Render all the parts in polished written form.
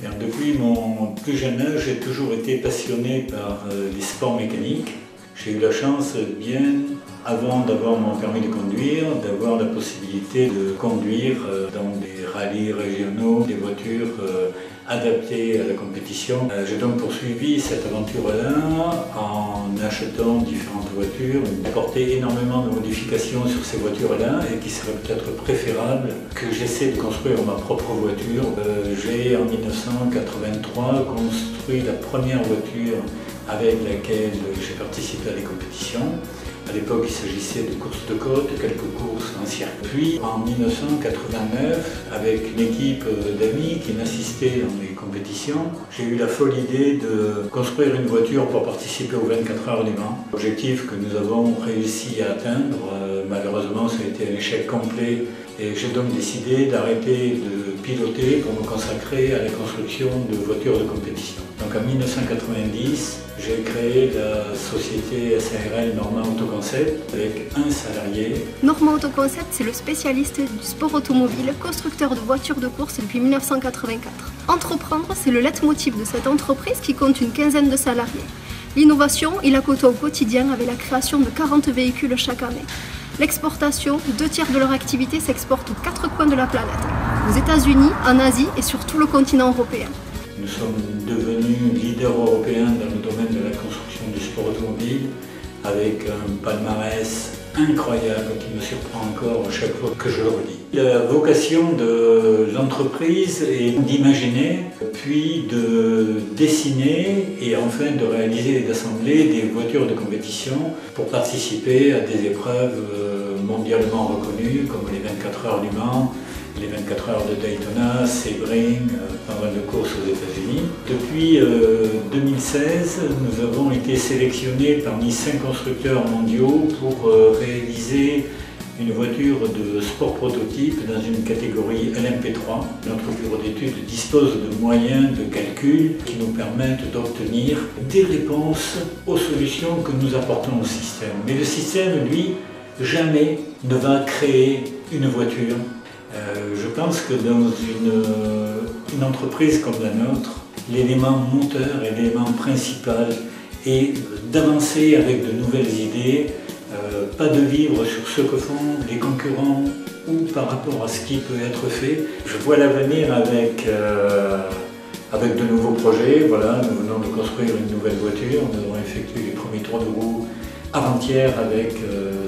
Bien, depuis mon plus jeune âge, j'ai toujours été passionné par les sports mécaniques. J'ai eu la chance, bien avant d'avoir mon permis de conduire, d'avoir la possibilité de conduire dans des rallyes régionaux, des voitures adaptées à la compétition. J'ai donc poursuivi cette aventure-là en achetant différentes voitures, apporté énormément de modifications sur ces voitures-là et qui serait peut-être préférable que j'essaie de construire ma propre voiture. J'ai en 1983 construit la première voiture avec laquelle j'ai participé à des compétitions. À l'époque, il s'agissait de courses de côte, quelques courses en circuit. Puis, en 1989, avec une équipe d'amis qui m'assistaient dans les compétitions, j'ai eu la folle idée de construire une voiture pour participer aux 24 heures du Mans. Objectif que nous avons réussi à atteindre. Malheureusement, ça a été un échec complet et j'ai donc décidé d'arrêter de piloter pour me consacrer à la construction de voitures de compétition. Donc en 1990, j'ai créé la société SARL Norma Autoconcept avec un salarié. Norma Autoconcept, c'est le spécialiste du sport automobile, constructeur de voitures de course depuis 1984. Entreprendre, c'est le leitmotiv de cette entreprise qui compte une quinzaine de salariés. L'innovation, il la côtoie au quotidien avec la création de 40 véhicules chaque année. L'exportation, 2/3 de leur activité s'exporte aux 4 coins de la planète, aux États-Unis, en Asie et sur tout le continent européen. Nous sommes devenus leaders européens dans le domaine de la construction du sport automobile avec un palmarès incroyable qui me surprend encore à chaque fois que je le relis. La vocation de l'entreprise est d'imaginer, puis de dessiner et enfin de réaliser et d'assembler des voitures de compétition pour participer à des épreuves mondialement reconnues comme les 24 heures du Mans, les 24 heures de Daytona, Sebring, pas mal de courses aux États-Unis. Depuis 2016, nous avons été sélectionnés parmi 5 constructeurs mondiaux pour réaliser une voiture de sport prototype dans une catégorie LMP3. Notre bureau d'études dispose de moyens de calcul qui nous permettent d'obtenir des réponses aux solutions que nous apportons au système. Mais le système, lui, jamais ne va créer une voiture. Je pense que dans une entreprise comme la nôtre, l'élément moteur et l'élément principal est d'avancer avec de nouvelles idées, pas de vivre sur ce que font les concurrents ou par rapport à ce qui peut être fait. Je vois l'avenir avec de nouveaux projets. Voilà, nous venons de construire une nouvelle voiture, nous avons effectué les premiers tours de roue avant-hier avec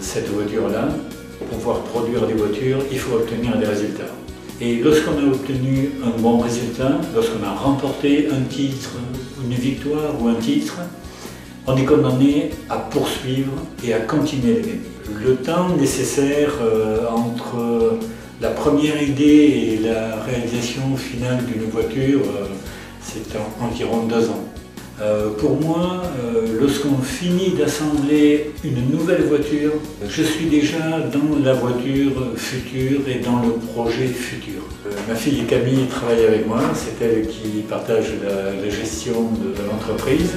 cette voiture-là. Pour pouvoir produire des voitures, il faut obtenir des résultats. Et lorsqu'on a obtenu un bon résultat, lorsqu'on a remporté un titre, une victoire ou un titre, on est condamné à poursuivre et à continuer les gagner. Le temps nécessaire entre la première idée et la réalisation finale d'une voiture, c'est environ 2 ans. Pour moi, lorsqu'on finit d'assembler une nouvelle voiture, je suis déjà dans la voiture future et dans le projet futur. Ma fille Camille travaille avec moi, c'est elle qui partage la gestion de l'entreprise.